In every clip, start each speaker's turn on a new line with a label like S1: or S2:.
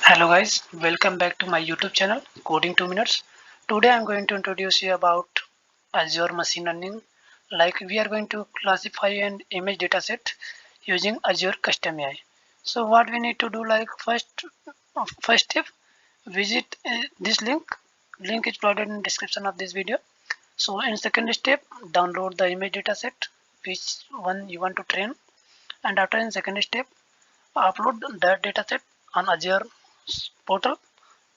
S1: Hello guys, welcome back to my YouTube channel Coding 2 Minutes. Today I'm going to introduce you about Azure Machine Learning. Like we are going to classify an image dataset using Azure Custom AI. So what we need to do, like first step, visit this link. Link is provided in description of this video. So in second step, download the image dataset which one you want to train, and after in second step, upload that dataset on Azure portal.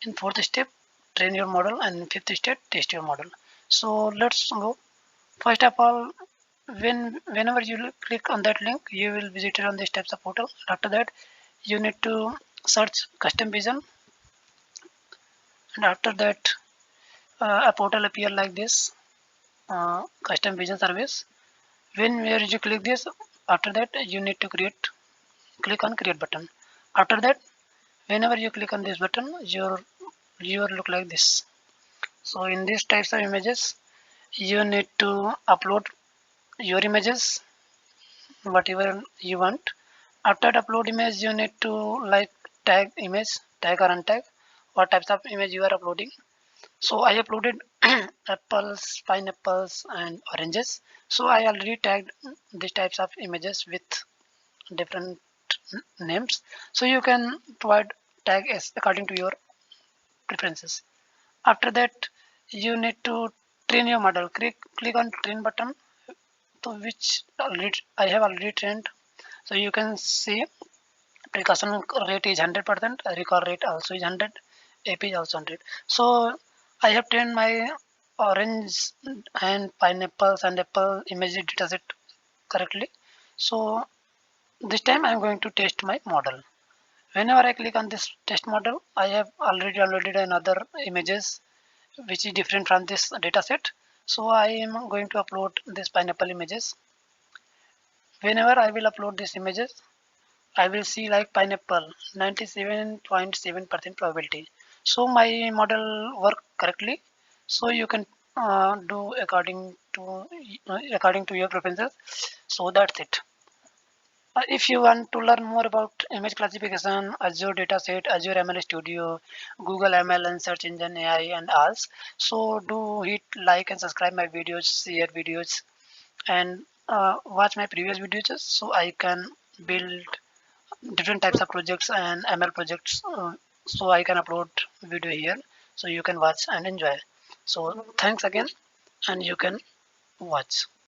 S1: In fourth step, train your model, and fifth step, test your model. So let's go. First of all, whenever you click on that link, you will visit it on this types of portal. After that, you need to search custom vision, and after that, a portal appear like this, custom vision service. Where you click this, after that you need to click on create button. After that, whenever you click on this button, your look like this. So in these types of images, you need to upload your images whatever you want. After upload image, you need to like tag image, tag or untag what types of image you are uploading. So I uploaded apples, pineapples and oranges. So I already tagged these types of images with different names. So you can provide tag as according to your preferences. After that, you need to train your model. Click on train button, to which already I have already trained. So you can see precaution rate is 100%, recall rate also is 100, AP is also 100. So I have trained my orange and pineapples and apple image dataset correctly. So this time I am going to test my model. Whenever I click on this test model, I have already downloaded another images which is different from this dataset. So I am going to upload this pineapple images. Whenever I will upload these images, I will see like pineapple 97.7% probability. So my model work correctly. So you can do according to your preferences. So that's it. If you want to learn more about image classification, Azure Dataset, Azure ML Studio, Google ML and Search Engine AI and others, so do hit like and subscribe my videos, share videos, and watch my previous videos so I can build different types of projects and ML projects. So I can upload video here so you can watch and enjoy. So thanks again, and you can watch.